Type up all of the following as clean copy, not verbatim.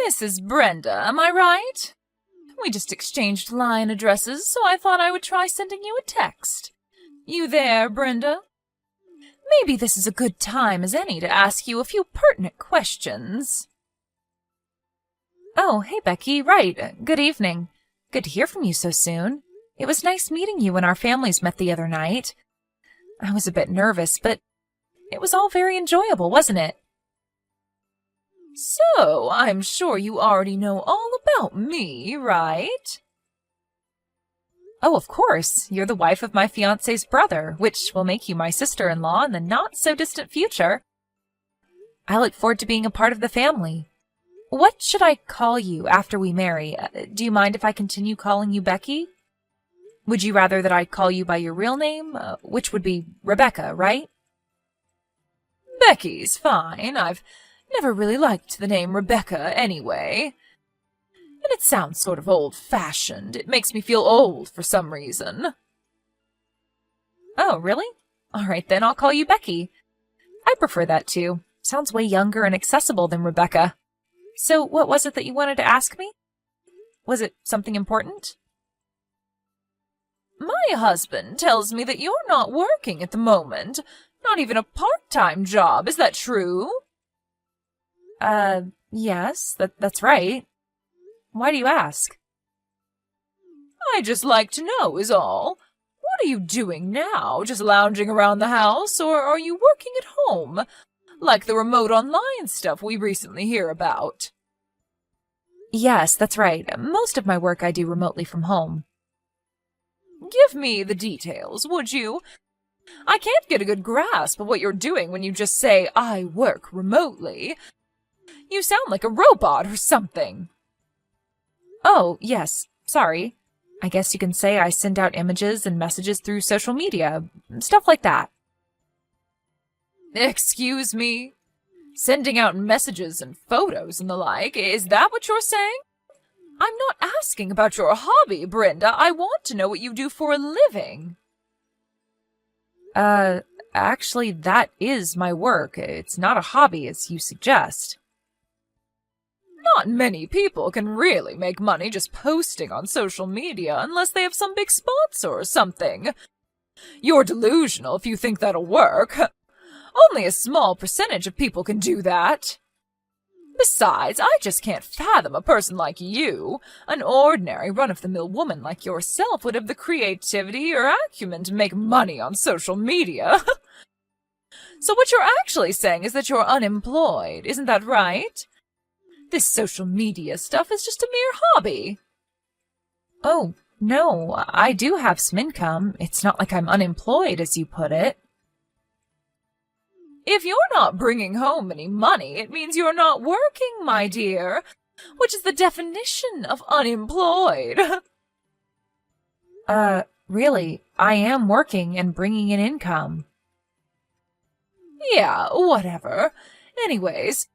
This is Brenda, am I right? We just exchanged line addresses, so I thought I would try sending you a text. You there, Brenda? Maybe this is a good time as any to ask you a few pertinent questions. Oh, hey, Becky, right. Good evening. Good to hear from you so soon. It was nice meeting you when our families met the other night. I was a bit nervous, but it was all very enjoyable, wasn't it? So, I'm sure you already know all about me, right? Oh, of course. You're the wife of my fiancé's brother, which will make you my sister-in-law in the not-so-distant future. I look forward to being a part of the family. What should I call you after we marry? Do you mind if I continue calling you Becky? Would you rather that I call you by your real name, which would be Rebecca, right? Becky's fine. I've never really liked the name Rebecca anyway. And it sounds sort of old-fashioned. It makes me feel old for some reason. Oh, really? All right, then I'll call you Becky. I prefer that too. Sounds way younger and accessible than Rebecca. So what was it that you wanted to ask me? Was it something important? My husband tells me that you're not working at the moment. Not even a part-time job. Is that true? Yes, that's right. Why do you ask? I just like to know is all. What are you doing now? Just lounging around the house, or are you working at home? Like the remote online stuff we recently hear about. Yes, that's right. Most of my work I do remotely from home. Give me the details, would you? I can't get a good grasp of what you're doing when you just say, I work remotely. You sound like a robot or something. Oh, yes. Sorry. I guess you can say I send out images and messages through social media. Stuff like that. Excuse me? Sending out messages and photos and the like, is that what you're saying? I'm not asking about your hobby, Brenda. I want to know what you do for a living. Actually, that is my work. It's not a hobby, as you suggest. Not many people can really make money just posting on social media unless they have some big sponsor or something. You're delusional if you think that'll work. Only a small percentage of people can do that. Besides, I just can't fathom a person like you. An ordinary run-of-the-mill woman like yourself would have the creativity or acumen to make money on social media. So what you're actually saying is that you're unemployed, isn't that right? This social media stuff is just a mere hobby. Oh, no, I do have some income. It's not like I'm unemployed, as you put it. If you're not bringing home any money, it means you're not working, my dear, which is the definition of unemployed. Really, I am working and bringing in income. Yeah, whatever. Anyways,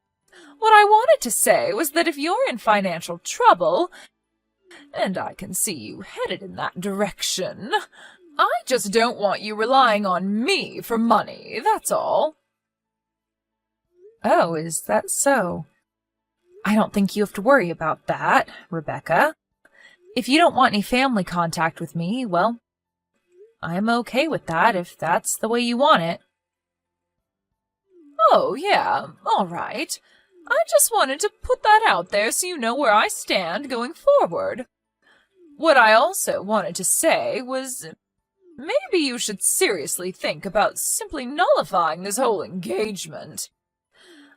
what I wanted to say was that if you're in financial trouble, and I can see you headed in that direction, I just don't want you relying on me for money, that's all. Oh, is that so? I don't think you have to worry about that, Rebecca. If you don't want any family contact with me, well, I'm okay with that if that's the way you want it. Oh, yeah, all right. I just wanted to put that out there so you know where I stand going forward. What I also wanted to say was, maybe you should seriously think about simply nullifying this whole engagement.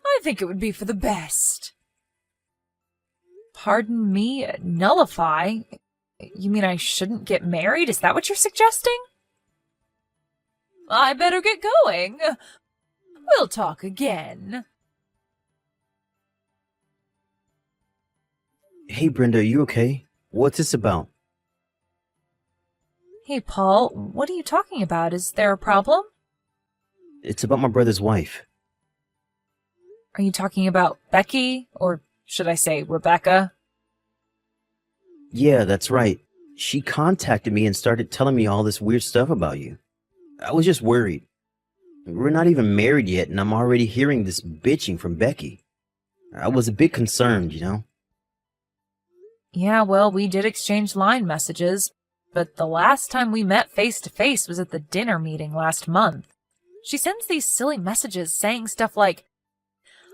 I think it would be for the best. Pardon me, nullify? You mean I shouldn't get married? Is that what you're suggesting? I better get going. We'll talk again. Hey, Brenda, are you okay? What's this about? Hey, Paul, what are you talking about? Is there a problem? It's about my brother's wife. Are you talking about Becky? Or should I say Rebecca? Yeah, that's right. She contacted me and started telling me all this weird stuff about you. I was just worried. We're not even married yet, and I'm already hearing this bitching from Becky. I was a bit concerned, you know? Yeah, well, we did exchange line messages, but the last time we met face to face was at the dinner meeting last month. She sends these silly messages saying stuff like,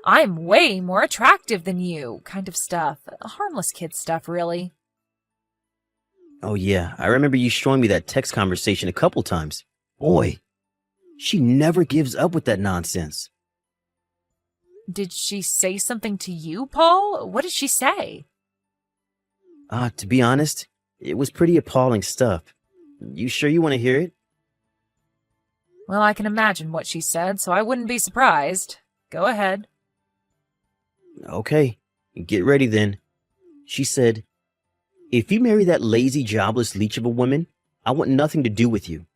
"I'm way more attractive than you," kind of stuff. Harmless kid stuff, really. Oh, yeah, I remember you showing me that text conversation a couple times. Boy, she never gives up with that nonsense. Did she say something to you, Paul? What did she say? To be honest, it was pretty appalling stuff. You sure you want to hear it? Well, I can imagine what she said, so I wouldn't be surprised. Go ahead. Okay, get ready then. She said, "If you marry that lazy, jobless leech of a woman, I want nothing to do with you."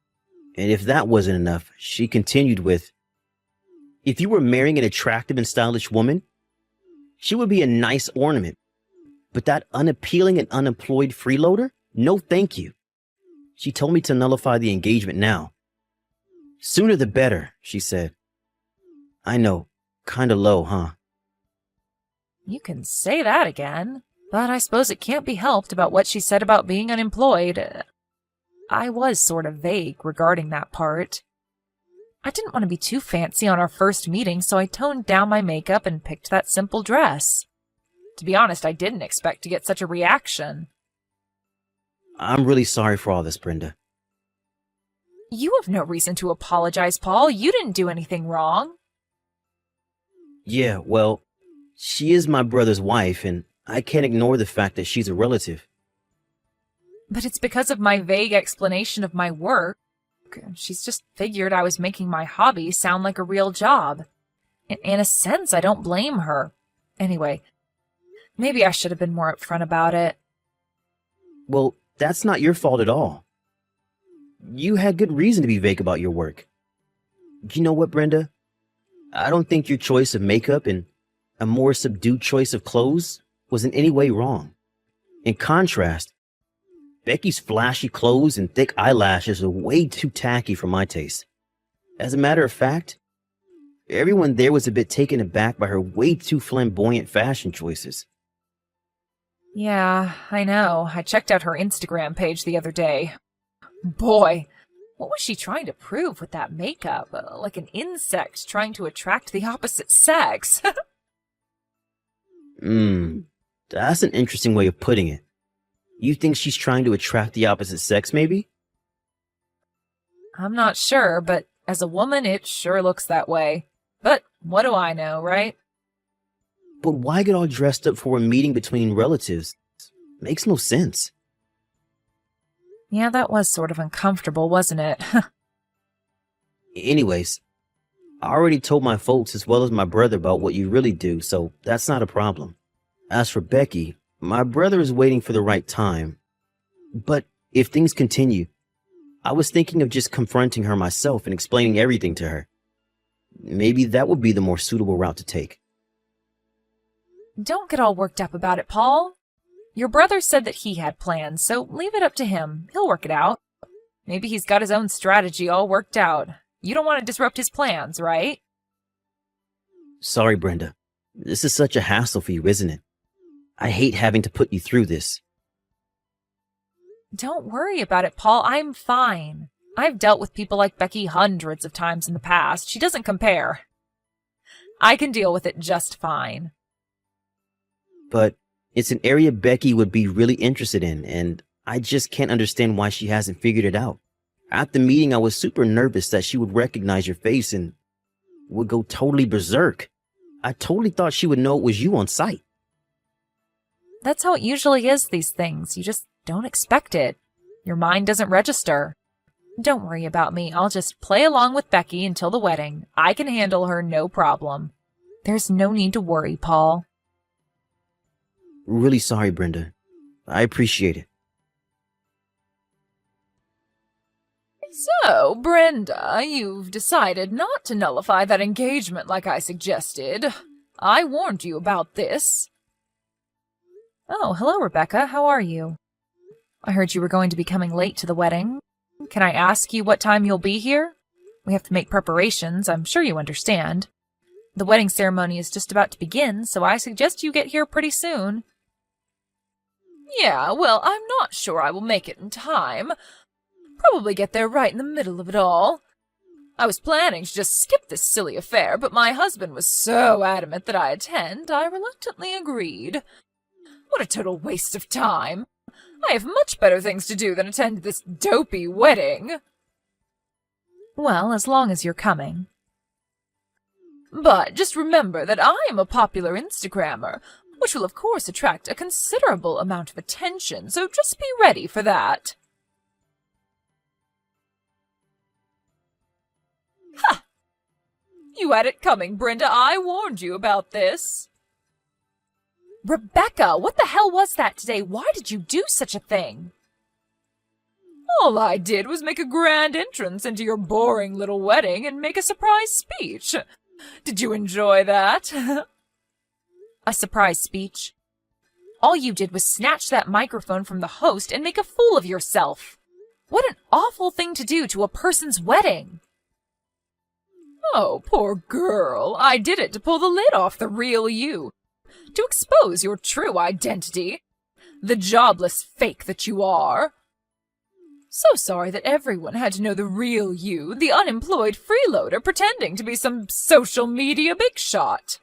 And if that wasn't enough, she continued with, "If you were marrying an attractive and stylish woman, she would be a nice ornament. But that unappealing and unemployed freeloader? No thank you." She told me to nullify the engagement now. "Sooner the better," she said. I know, kinda low, huh? You can say that again, but I suppose it can't be helped about what she said about being unemployed. I was sort of vague regarding that part. I didn't want to be too fancy on our first meeting, so I toned down my makeup and picked that simple dress. To be honest, I didn't expect to get such a reaction. I'm really sorry for all this, Brenda. You have no reason to apologize, Paul. You didn't do anything wrong. Yeah, well, she is my brother's wife, and I can't ignore the fact that she's a relative. But it's because of my vague explanation of my work. She's just figured I was making my hobby sound like a real job. In a sense, I don't blame her. Anyway, maybe I should have been more upfront about it. Well, that's not your fault at all. You had good reason to be vague about your work. You know what, Brenda? I don't think your choice of makeup and a more subdued choice of clothes was in any way wrong. In contrast, Becky's flashy clothes and thick eyelashes are way too tacky for my taste. As a matter of fact, everyone there was a bit taken aback by her way too flamboyant fashion choices. Yeah, I know. I checked out her Instagram page the other day. Boy, what was she trying to prove with that makeup? Like an insect trying to attract the opposite sex. That's an interesting way of putting it. You think she's trying to attract the opposite sex, maybe? I'm not sure, but as a woman, it sure looks that way. But what do I know, right? But why get all dressed up for a meeting between relatives? Makes no sense. Yeah, that was sort of uncomfortable, wasn't it? Anyways, I already told my folks as well as my brother about what you really do, so that's not a problem. As for Becky, my brother is waiting for the right time. But if things continue, I was thinking of just confronting her myself and explaining everything to her. Maybe that would be the more suitable route to take. Don't get all worked up about it, Paul. Your brother said that he had plans, so leave it up to him. He'll work it out. Maybe he's got his own strategy all worked out. You don't want to disrupt his plans, right? Sorry, Brenda. This is such a hassle for you, isn't it? I hate having to put you through this. Don't worry about it, Paul. I'm fine. I've dealt with people like Becky hundreds of times in the past. She doesn't compare. I can deal with it just fine. But it's an area Becky would be really interested in, and I just can't understand why she hasn't figured it out. At the meeting, I was super nervous that she would recognize your face and would go totally berserk. I totally thought she would know it was you on sight. That's how it usually is, these things. You just don't expect it. Your mind doesn't register. Don't worry about me. I'll just play along with Becky until the wedding. I can handle her, no problem. There's no need to worry, Paul. Really sorry, Brenda. I appreciate it. So, Brenda, you've decided not to nullify that engagement like I suggested. I warned you about this. Oh, hello, Rebecca. How are you? I heard you were going to be coming late to the wedding. Can I ask you what time you'll be here? We have to make preparations. I'm sure you understand. The wedding ceremony is just about to begin, so I suggest you get here pretty soon. Yeah, well, I'm not sure I will make it in time. Probably get there right in the middle of it all. I was planning to just skip this silly affair, but my husband was so adamant that I attend, I reluctantly agreed. What a total waste of time. I have much better things to do than attend this dopey wedding. Well, as long as you're coming. But just remember that I am a popular Instagrammer, which will of course attract a considerable amount of attention, so just be ready for that. Ha! You had it coming, Brenda. I warned you about this. Rebecca, what the hell was that today? Why did you do such a thing? All I did was make a grand entrance into your boring little wedding and make a surprise speech. Did you enjoy that? A surprise speech? All you did was snatch that microphone from the host and make a fool of yourself. What an awful thing to do to a person's wedding. Oh, poor girl. I did it to pull the lid off the real you. To expose your true identity. The jobless fake that you are. So sorry that everyone had to know the real you, the unemployed freeloader pretending to be some social media big shot.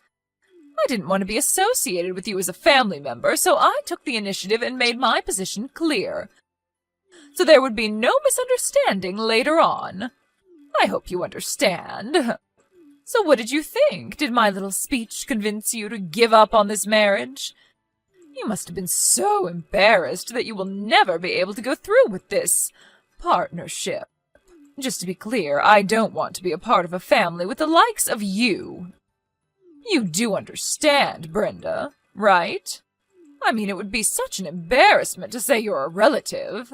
I didn't want to be associated with you as a family member, so I took the initiative and made my position clear. So there would be no misunderstanding later on. I hope you understand. So what did you think? Did my little speech convince you to give up on this marriage? You must have been so embarrassed that you will never be able to go through with this partnership. Just to be clear, I don't want to be a part of a family with the likes of you. You do understand, Brenda, right? I mean, it would be such an embarrassment to say you're a relative.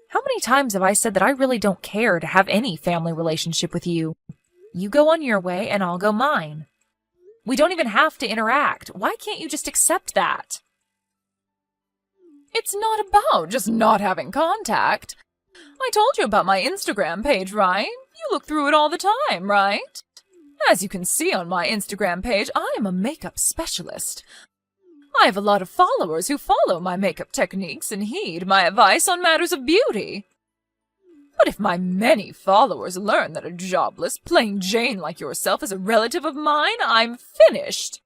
How many times have I said that I really don't care to have any family relationship with you? You go on your way and I'll go mine. We don't even have to interact. Why can't you just accept that? It's not about just not having contact. I told you about my Instagram page, right? You look through it all the time, right? As you can see on my Instagram page, I am a makeup specialist. I have a lot of followers who follow my makeup techniques and heed my advice on matters of beauty. But if my many followers learn that a jobless, plain Jane like yourself is a relative of mine, I'm finished.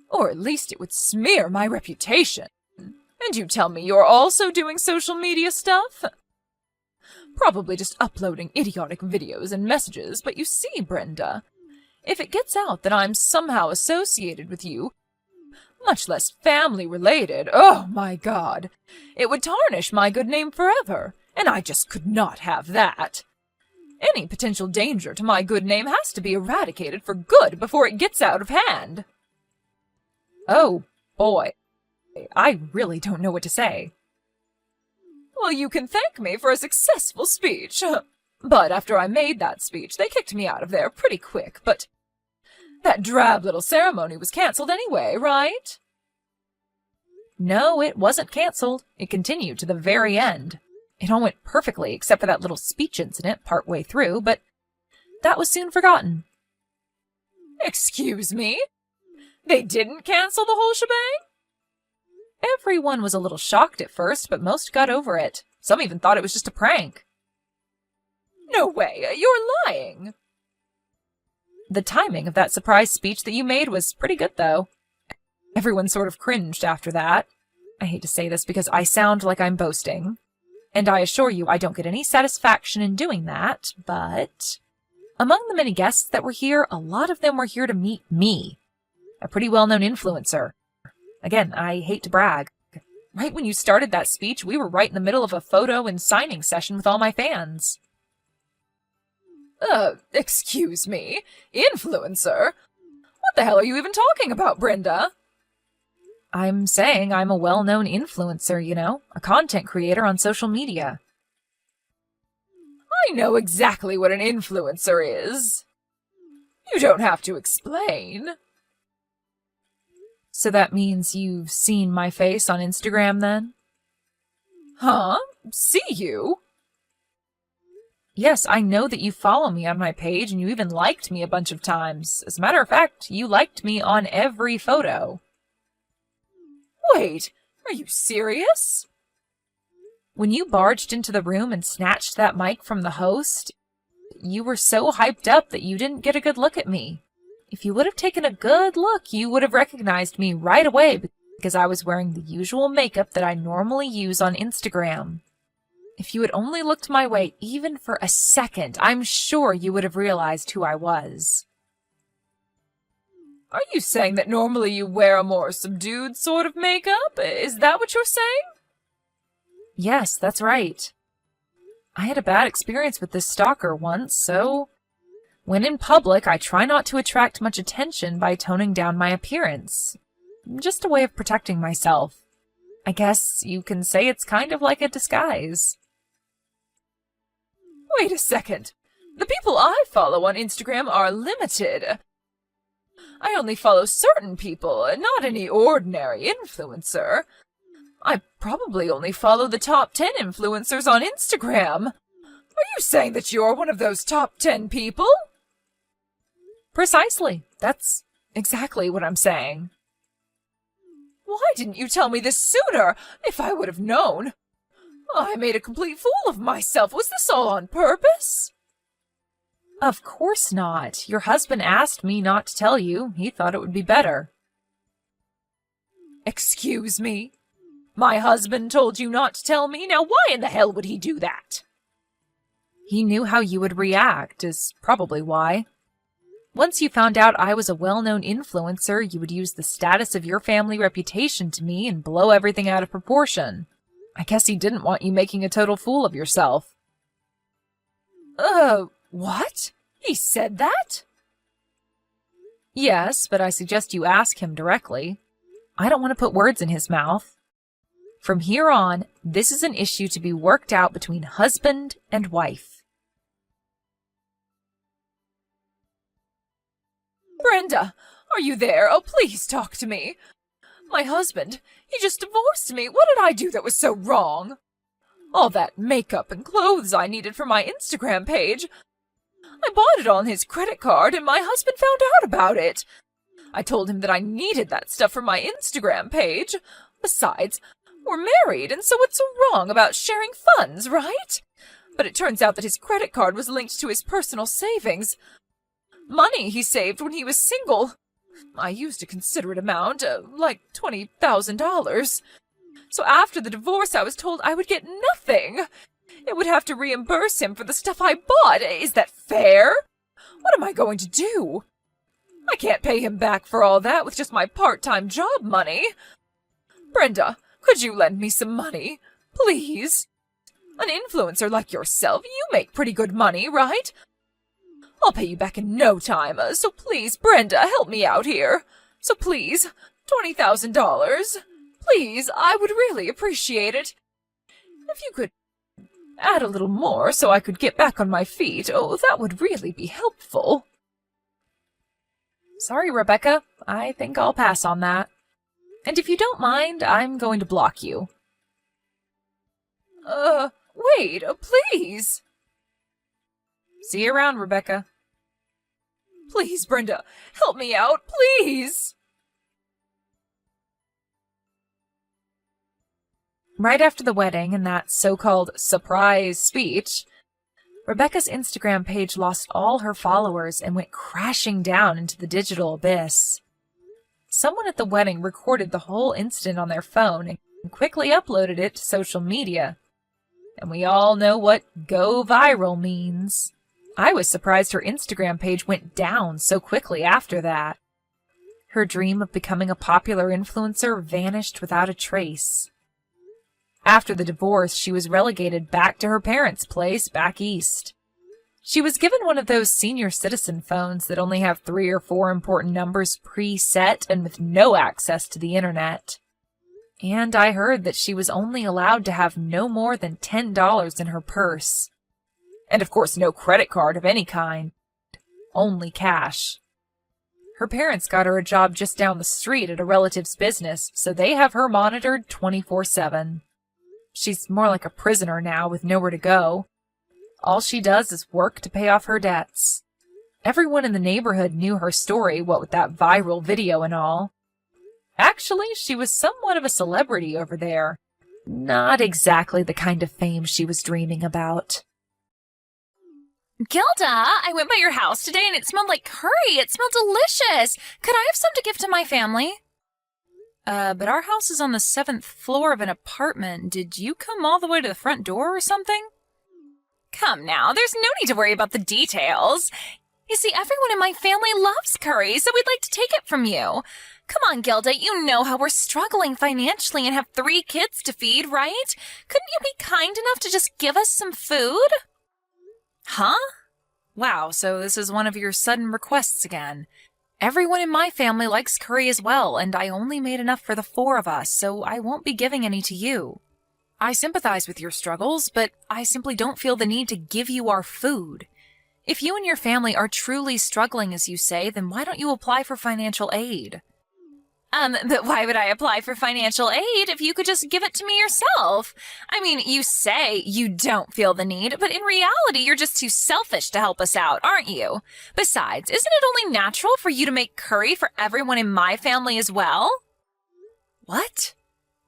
Or at least it would smear my reputation. And you tell me you're also doing social media stuff? Probably just uploading idiotic videos and messages, but you see, Brenda, if it gets out that I'm somehow associated with you, much less family-related, oh my God, it would tarnish my good name forever. And I just could not have that. Any potential danger to my good name has to be eradicated for good before it gets out of hand. Oh, boy. I really don't know what to say. Well, you can thank me for a successful speech. But after I made that speech, they kicked me out of there pretty quick, but that drab little ceremony was cancelled anyway, right? No, it wasn't cancelled. It continued to the very end. It all went perfectly except for that little speech incident partway through, but that was soon forgotten. Excuse me? They didn't cancel the whole shebang? Everyone was a little shocked at first, but most got over it. Some even thought it was just a prank. No way, you're lying. The timing of that surprise speech that you made was pretty good, though. Everyone sort of cringed after that. I hate to say this because I sound like I'm boasting. And I assure you I don't get any satisfaction in doing that, but among the many guests that were here, a lot of them were here to meet me, a pretty well-known influencer. Again, I hate to brag. Right when you started that speech, we were right in the middle of a photo and signing session with all my fans. Excuse me? Influencer? What the hell are you even talking about, Brenda? I'm saying I'm a well-known influencer, you know, a content creator on social media. I know exactly what an influencer is. You don't have to explain. So that means you've seen my face on Instagram, then? Huh? See you? Yes, I know that you follow me on my page, and you even liked me a bunch of times. As a matter of fact, you liked me on every photo. Wait, Are you serious? When you barged into the room and snatched that mic from the host, you were so hyped up that you didn't get a good look at me. If you would have taken a good look, you would have recognized me right away because I was wearing the usual makeup that I normally use on Instagram. If you had only looked my way even for a second, I'm sure you would have realized who I was. Are you saying that normally you wear a more subdued sort of makeup? Is that what you're saying? Yes, that's right. I had a bad experience with this stalker once, so when in public, I try not to attract much attention by toning down my appearance. Just a way of protecting myself. I guess you can say it's kind of like a disguise. Wait a second. The people I follow on Instagram are limited. I only follow certain people, not any ordinary influencer. I probably only follow the top 10 influencers on Instagram. Are you saying that you're one of those top 10 people? Precisely. That's exactly what I'm saying. Why didn't you tell me this sooner? If I would have known. I made a complete fool of myself. Was this all on purpose? Of course not. Your husband asked me not to tell you. He thought it would be better. Excuse me? My husband told you not to tell me? Now why in the hell would he do that? He knew how you would react, is probably why. Once you found out I was a well-known influencer, you would use the status of your family reputation to me and blow everything out of proportion. I guess he didn't want you making a total fool of yourself. What? He said that? Yes, but I suggest you ask him directly. I don't want to put words in his mouth. From here on, this is an issue to be worked out between husband and wife. Brenda, are you there? Oh, please talk to me. My husband, he just divorced me. What did I do that was so wrong? All that makeup and clothes I needed for my Instagram page, I bought it on his credit card and my husband found out about it. I told him that I needed that stuff for my Instagram page. Besides, we're married, and so what's so wrong about sharing funds, right? But it turns out that his credit card was linked to his personal savings. Money he saved when he was single. I used a considerate amount, like $20,000. So after the divorce, I was told I would get nothing. It would have to reimburse him for the stuff I bought. Is that fair? What am I going to do? I can't pay him back for all that with just my part-time job money. Brenda, could you lend me some money? Please? An influencer like yourself, you make pretty good money, right? I'll pay you back in no time, so please, Brenda, help me out here. So please, $20,000. Please, I would really appreciate it. If you could add a little more so I could get back on my feet, oh, that would really be helpful. Sorry, Rebecca. I think I'll pass on that. And if you don't mind, I'm going to block you. Wait, please. See you around, Rebecca. Please, Brenda, help me out, please. Right after the wedding and that so-called surprise speech, Rebecca's Instagram page lost all her followers and went crashing down into the digital abyss. Someone at the wedding recorded the whole incident on their phone and quickly uploaded it to social media. And we all know what go viral means. I was surprised her Instagram page went down so quickly after that. Her dream of becoming a popular influencer vanished without a trace. After the divorce, she was relegated back to her parents' place back east. She was given one of those senior citizen phones that only have 3 or 4 important numbers preset and with no access to the internet. And I heard that she was only allowed to have no more than $10 in her purse. And of course no credit card of any kind. Only cash. Her parents got her a job just down the street at a relative's business, so they have her monitored 24/7. She's more like a prisoner now with nowhere to go. All she does is work to pay off her debts. Everyone in the neighborhood knew her story, what with that viral video and all. Actually, she was somewhat of a celebrity over there. Not exactly the kind of fame she was dreaming about. Gilda, I went by your house today and it smelled like curry. It smelled delicious. Could I have some to give to my family? But our house is on the 7th floor of an apartment. Did you come all the way to the front door or something? Come now, there's no need to worry about the details. You see, everyone in my family loves curry, so we'd like to take it from you. Come on, Gilda, you know how we're struggling financially and have 3 kids to feed, right? Couldn't you be kind enough to just give us some food? Huh? Wow, so this is one of your sudden requests again. Everyone in my family likes curry as well, and I only made enough for the 4 of us, so I won't be giving any to you. I sympathize with your struggles, but I simply don't feel the need to give you our food. If you and your family are truly struggling, as you say, then why don't you apply for financial aid? But why would I apply for financial aid if you could just give it to me yourself? I mean, you say you don't feel the need, but in reality, you're just too selfish to help us out, aren't you? Besides, isn't it only natural for you to make curry for everyone in my family as well? What?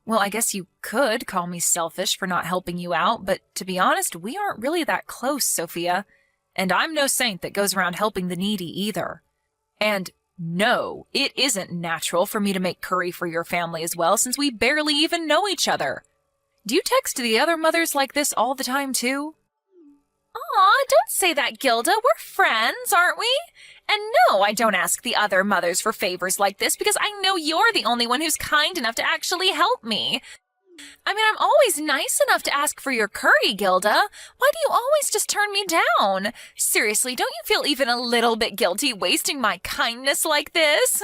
Well, I guess you could call me selfish for not helping you out, but to be honest, we aren't really that close, Sophia. And I'm no saint that goes around helping the needy either. And no, it isn't natural for me to make curry for your family as well, since we barely even know each other. Do you text the other mothers like this all the time, too? Aw, don't say that, Gilda. We're friends, aren't we? And no, I don't ask the other mothers for favors like this because I know you're the only one who's kind enough to actually help me. I mean, I'm always nice enough to ask for your curry, Gilda. Why do you always just turn me down? Seriously, don't you feel even a little bit guilty wasting my kindness like this?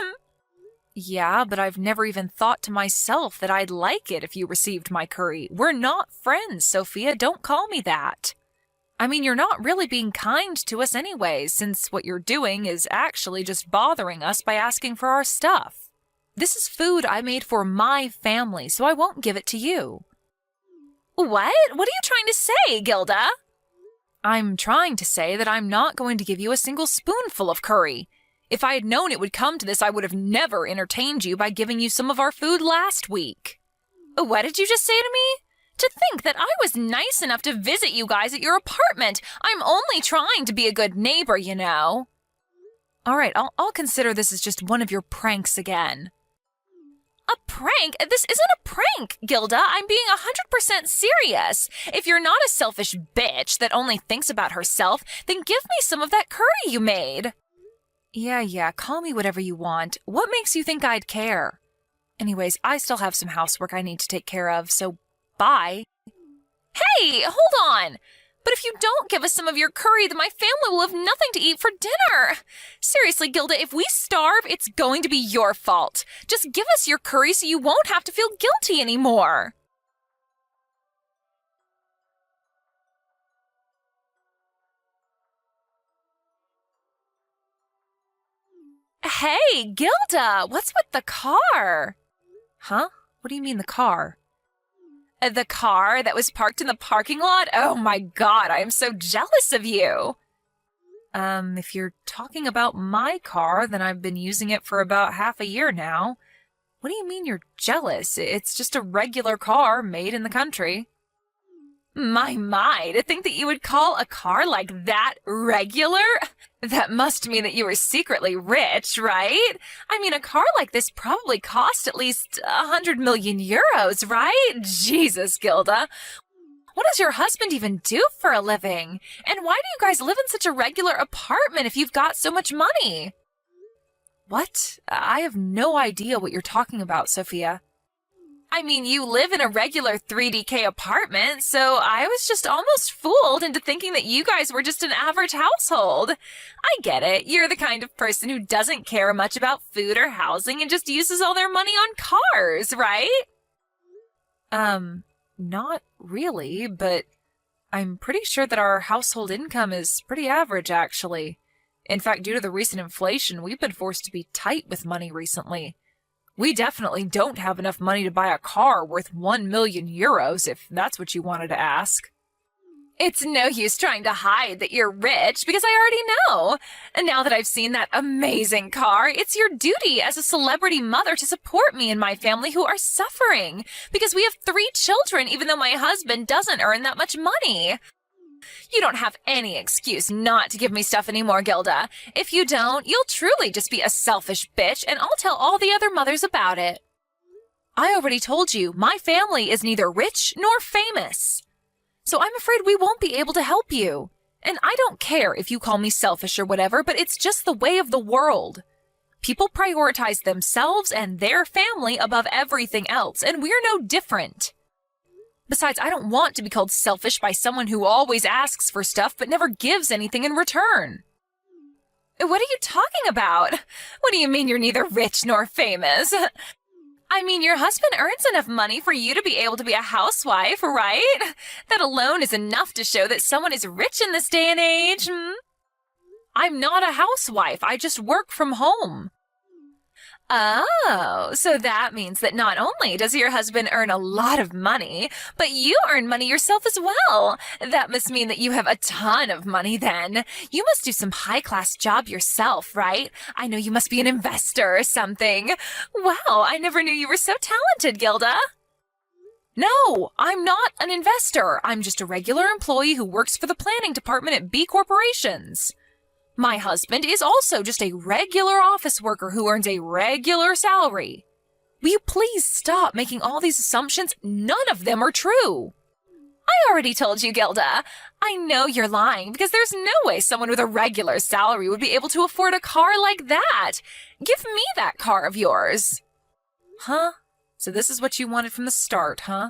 Yeah, but I've never even thought to myself that I'd like it if you received my curry. We're not friends, Sophia. Don't call me that. I mean, you're not really being kind to us anyway, since what you're doing is actually just bothering us by asking for our stuff. This is food I made for my family, so I won't give it to you. What? What are you trying to say, Gilda? I'm trying to say that I'm not going to give you a single spoonful of curry. If I had known it would come to this, I would have never entertained you by giving you some of our food last week. What did you just say to me? To think that I was nice enough to visit you guys at your apartment. I'm only trying to be a good neighbor, you know. All right, I'll consider this as just one of your pranks again. A prank? This isn't a prank, Gilda. I'm being 100% serious. If you're not a selfish bitch that only thinks about herself, then give me some of that curry you made. Yeah, call me whatever you want. What makes you think I'd care? Anyways, I still have some housework I need to take care of, so bye. Hey, hold on. But if you don't give us some of your curry, then my family will have nothing to eat for dinner. Seriously, Gilda, if we starve, it's going to be your fault. Just give us your curry so you won't have to feel guilty anymore. Hey, Gilda, what's with the car? Huh? What do you mean the car? The car that was parked in the parking lot? Oh my God, I am so jealous of you. If you're talking about my car, then I've been using it for about half a year now. What do you mean you're jealous? It's just a regular car made in the country. My, to think that you would call a car like that regular? That must mean that you were secretly rich, right? I mean, a car like this probably cost at least 100 million euros, right? Jesus, Gilda. What does your husband even do for a living? And why do you guys live in such a regular apartment if you've got so much money? What? I have no idea what you're talking about, Sophia. I mean, you live in a regular 3DK apartment, so I was just almost fooled into thinking that you guys were just an average household. I get it. You're the kind of person who doesn't care much about food or housing and just uses all their money on cars, right? Not really, but I'm pretty sure that our household income is pretty average, actually. In fact, due to the recent inflation, we've been forced to be tight with money recently. We definitely don't have enough money to buy a car worth 1 million euros, if that's what you wanted to ask. It's no use trying to hide that you're rich because I already know. And now that I've seen that amazing car, it's your duty as a celebrity mother to support me and my family who are suffering because we have 3 children even though my husband doesn't earn that much money. You don't have any excuse not to give me stuff anymore, Gilda. If you don't, you'll truly just be a selfish bitch and I'll tell all the other mothers about it. I already told you, my family is neither rich nor famous. So I'm afraid we won't be able to help you. And I don't care if you call me selfish or whatever, but it's just the way of the world. People prioritize themselves and their family above everything else, and we're no different. Besides, I don't want to be called selfish by someone who always asks for stuff but never gives anything in return. What are you talking about? What do you mean you're neither rich nor famous? I mean, your husband earns enough money for you to be able to be a housewife, right? That alone is enough to show that someone is rich in this day and age. I'm not a housewife. I just work from home. Oh, so that means that not only does your husband earn a lot of money, but you earn money yourself as well. That must mean that you have a ton of money then. You must do some high-class job yourself, right? I know you must be an investor or something. Wow, I never knew you were so talented, Gilda. No, I'm not an investor. I'm just a regular employee who works for the planning department at B Corporations. My husband is also just a regular office worker who earns a regular salary. Will you please stop making all these assumptions? None of them are true. I already told you, Gilda. I know you're lying because there's no way someone with a regular salary would be able to afford a car like that. Give me that car of yours. Huh? So this is what you wanted from the start, huh?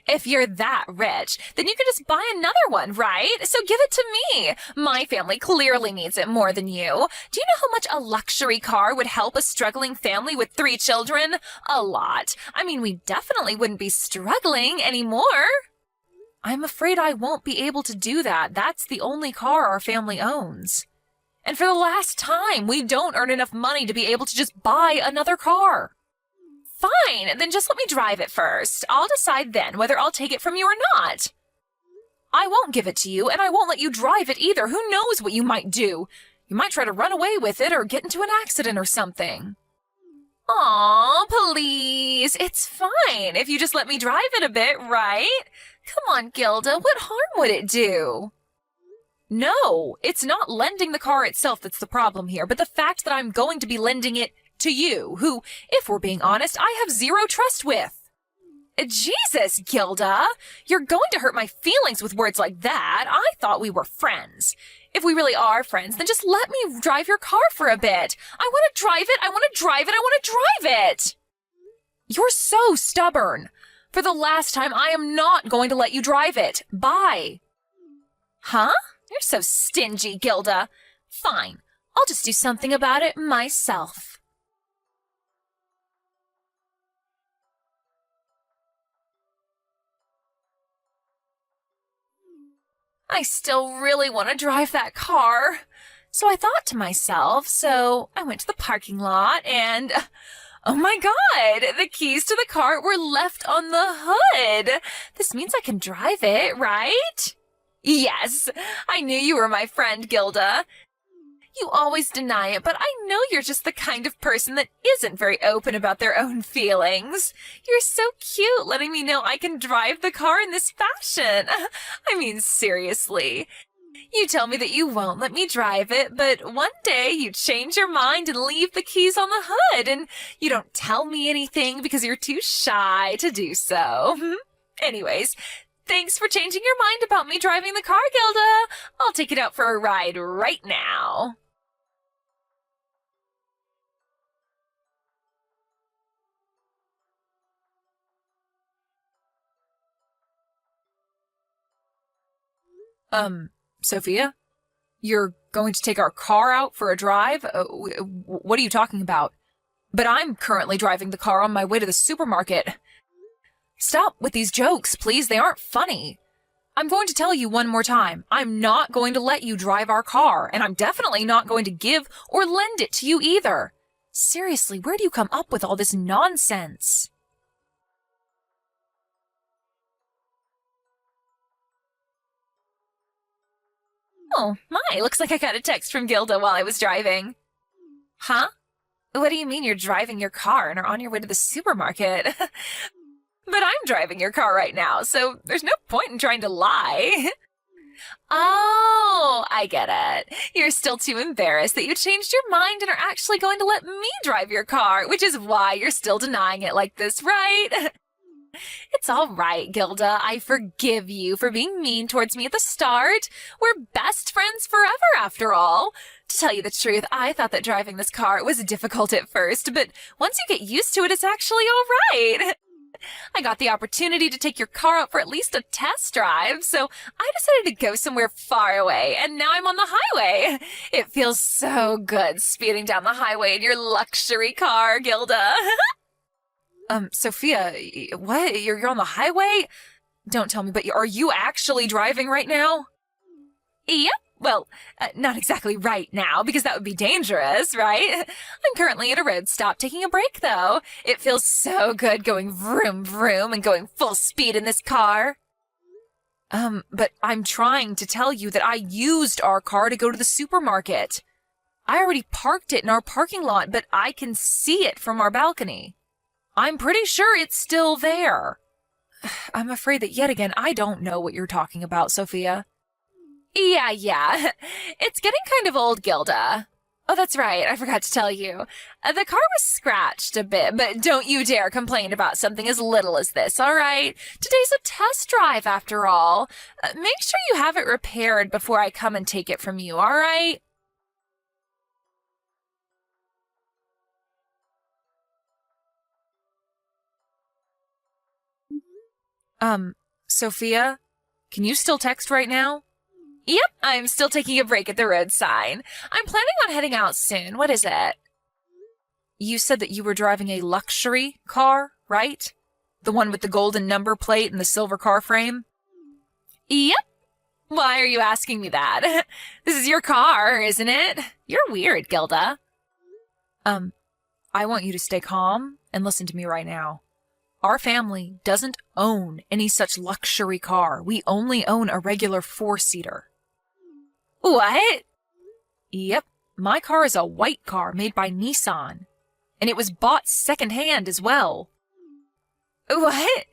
If you're that rich, then you can just buy another one, right? So give it to me. My family clearly needs it more than you. Do you know how much a luxury car would help a struggling family with 3 children? A lot. I mean, we definitely wouldn't be struggling anymore. I'm afraid I won't be able to do that. That's the only car our family owns. And for the last time, we don't earn enough money to be able to just buy another car. Fine, then just let me drive it first. I'll decide then whether I'll take it from you or not. I won't give it to you, and I won't let you drive it either. Who knows what you might do? You might try to run away with it or get into an accident or something. Aw, please. It's fine if you just let me drive it a bit, right? Come on, Gilda, what harm would it do? No, it's not lending the car itself that's the problem here, but the fact that I'm going to be lending it to you, who, if we're being honest, I have 0 trust with. Jesus, Gilda, you're going to hurt my feelings with words like that. I thought we were friends. If we really are friends, then just let me drive your car for a bit. I want to drive it, I want to drive it, I want to drive it. You're so stubborn. For the last time, I am not going to let you drive it. Bye. Huh? You're so stingy, Gilda. Fine, I'll just do something about it myself. I still really want to drive that car. So I thought to myself, so I went to the parking lot and, oh my God, the keys to the car were left on the hood. This means I can drive it, right? Yes, I knew you were my friend, Gilda. You always deny it, but I know you're just the kind of person that isn't very open about their own feelings. You're so cute letting me know I can drive the car in this fashion. I mean, seriously. You tell me that you won't let me drive it, but one day you change your mind and leave the keys on the hood, and you don't tell me anything because you're too shy to do so. Anyways, thanks for changing your mind about me driving the car, Gilda. I'll take it out for a ride right now. Sophia? You're going to take our car out for a drive? What are you talking about? But I'm currently driving the car on my way to the supermarket. Stop with these jokes, please. They aren't funny. I'm going to tell you one more time. I'm not going to let you drive our car, and I'm definitely not going to give or lend it to you either. Seriously, where do you come up with all this nonsense? Oh, my, looks like I got a text from Gilda while I was driving. Huh? What do you mean you're driving your car and are on your way to the supermarket? But I'm driving your car right now, so there's no point in trying to lie. Oh, I get it. You're still too embarrassed that you changed your mind and are actually going to let me drive your car, which is why you're still denying it like this, right? It's all right, Gilda. I forgive you for being mean towards me at the start. We're best friends forever, after all. To tell you the truth, I thought that driving this car was difficult at first, but once you get used to it, it's actually all right. I got the opportunity to take your car out for at least a test drive, so I decided to go somewhere far away, and now I'm on the highway. It feels so good speeding down the highway in your luxury car, Gilda. Sophia, what? You're on the highway? Don't tell me, but are you actually driving right now? Yep. Well, not exactly right now, because that would be dangerous, right? I'm currently at a road stop taking a break, though. It feels so good going vroom vroom and going full speed in this car. But I'm trying to tell you that I used our car to go to the supermarket. I already parked it in our parking lot, but I can see it from our balcony. I'm pretty sure it's still there. I'm afraid that yet again, I don't know what you're talking about, Sophia. Yeah. It's getting kind of old, Gilda. Oh, that's right. I forgot to tell you. The car was scratched a bit, but don't you dare complain about something as little as this, all right? Today's a test drive, after all. Make sure you have it repaired before I come and take it from you, all right? Sophia, can you still text right now? Yep, I'm still taking a break at the road sign. I'm planning on heading out soon. What is it? You said that you were driving a luxury car, right? The one with the golden number plate and the silver car frame? Yep. Why are you asking me that? This is your car, isn't it? You're weird, Gilda. I want you to stay calm and listen to me right now. Our family doesn't own any such luxury car. We only own a regular 4-seater. What? Yep, my car is a white car made by Nissan, and it was bought secondhand as well. What?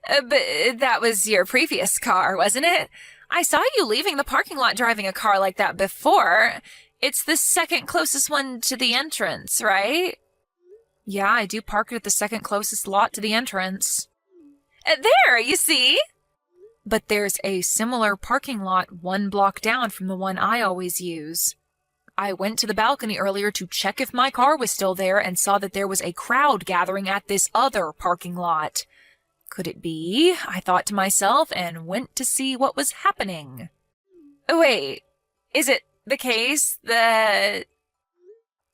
But that was your previous car, wasn't it? I saw you leaving the parking lot driving a car like that before. It's the second closest one to the entrance, right? Yeah, I do park it at the second closest lot to the entrance. There, you see? But there's a similar parking lot 1 block down from the one I always use. I went to the balcony earlier to check if my car was still there and saw that there was a crowd gathering at this other parking lot. Could it be? I thought to myself and went to see what was happening. Wait, is it the case that...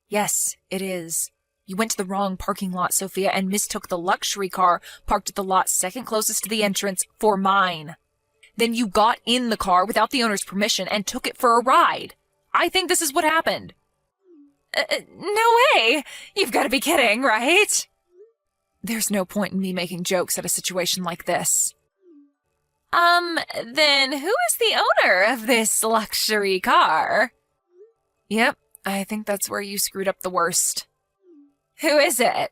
Yes, it is. You went to the wrong parking lot, Sophia, and mistook the luxury car parked at the lot second closest to the entrance for mine. Then you got in the car without the owner's permission and took it for a ride. I think this is what happened. No way! You've got to be kidding, right? There's no point in me making jokes at a situation like this. Then who is the owner of this luxury car? Yep, I think that's where you screwed up the worst. Who is it?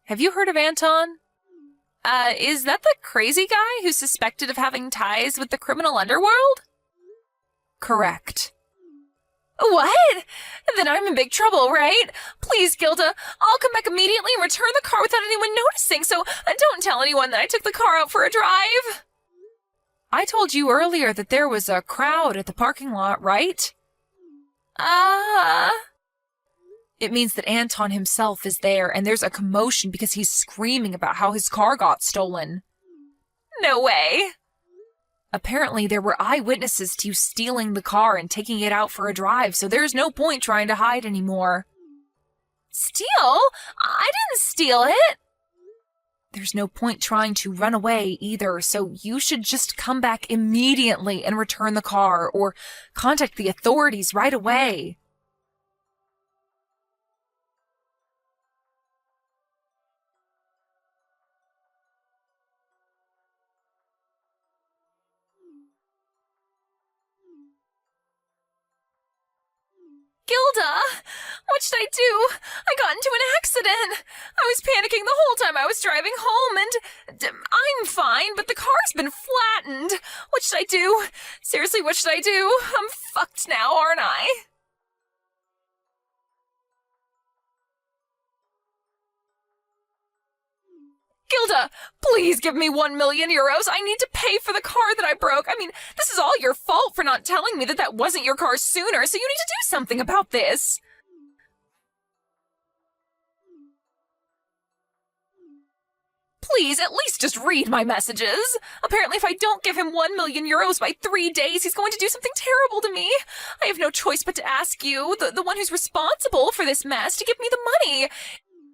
Have you heard of Anton? Is that the crazy guy who's suspected of having ties with the criminal underworld? Correct. What? Then I'm in big trouble, right? Please, Gilda, I'll come back immediately and return the car without anyone noticing, so don't tell anyone that I took the car out for a drive. I told you earlier that there was a crowd at the parking lot, right? It means that Anton himself is there, and there's a commotion because he's screaming about how his car got stolen. No way. Apparently, there were eyewitnesses to you stealing the car and taking it out for a drive, so there's no point trying to hide anymore. Steal? I didn't steal it. There's no point trying to run away either, so you should just come back immediately and return the car, or contact the authorities right away. Gilda, what should I do? I got into an accident. I was panicking the whole time I was driving home, and I'm fine, but the car's been flattened. What should I do? Seriously, what should I do? I'm fucked now, aren't I? Gilda, please give me 1 million euros. I need to pay for the car that I broke. I mean, this is all your fault for not telling me that that wasn't your car sooner, so you need to do something about this. Please, at least just read my messages. Apparently, if I don't give him 1 million euros by 3 days, he's going to do something terrible to me. I have no choice but to ask you, the one who's responsible for this mess, to give me the money.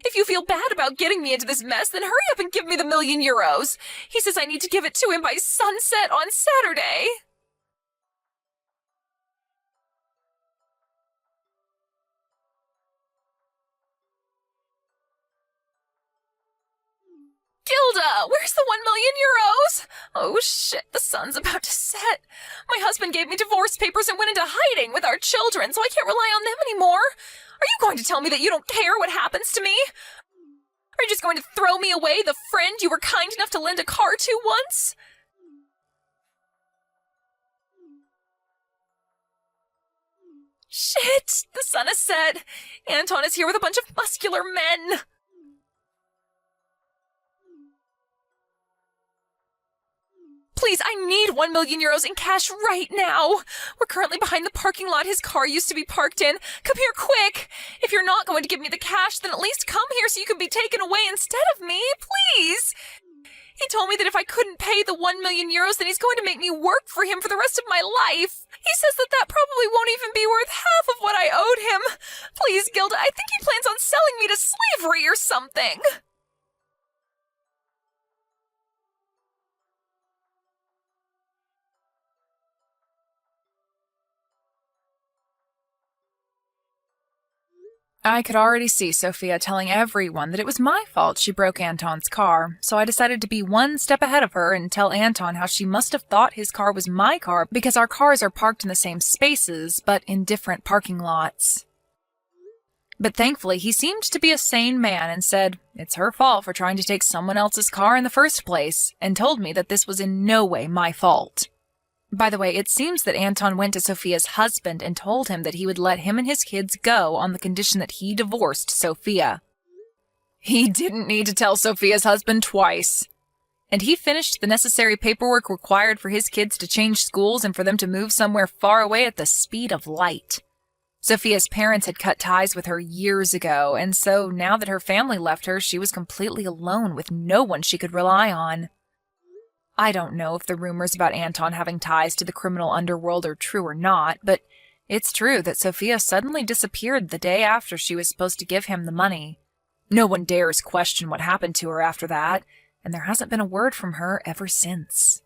If you feel bad about getting me into this mess, then hurry up and give me the 1 million euros. He says I need to give it to him by sunset on Saturday. Gilda, where's the 1 million euros? Oh shit, the sun's about to set. My husband gave me divorce papers and went into hiding with our children, so I can't rely on them anymore. Are you going to tell me that you don't care what happens to me? Are you just going to throw me away, the friend you were kind enough to lend a car to once? Shit, the sun has set. Anton is here with a bunch of muscular men. Please, I need 1 million euros in cash right now. We're currently behind the parking lot his car used to be parked in. Come here quick. If you're not going to give me the cash, then at least come here so you can be taken away instead of me, please. He told me that if I couldn't pay the 1 million euros, then he's going to make me work for him for the rest of my life. He says that that probably won't even be worth half of what I owed him. Please, Gilda, I think he plans on selling me to slavery or something. I could already see Sophia telling everyone that it was my fault she broke Anton's car, so I decided to be one step ahead of her and tell Anton how she must have thought his car was my car because our cars are parked in the same spaces, but in different parking lots. But thankfully, he seemed to be a sane man and said it's her fault for trying to take someone else's car in the first place, and told me that this was in no way my fault. By the way, it seems that Anton went to Sophia's husband and told him that he would let him and his kids go on the condition that he divorced Sophia. He didn't need to tell Sophia's husband twice. And he finished the necessary paperwork required for his kids to change schools and for them to move somewhere far away at the speed of light. Sophia's parents had cut ties with her years ago, and so now that her family left her, she was completely alone with no one she could rely on. I don't know if the rumors about Anton having ties to the criminal underworld are true or not, but it's true that Sophia suddenly disappeared the day after she was supposed to give him the money. No one dares question what happened to her after that, and there hasn't been a word from her ever since.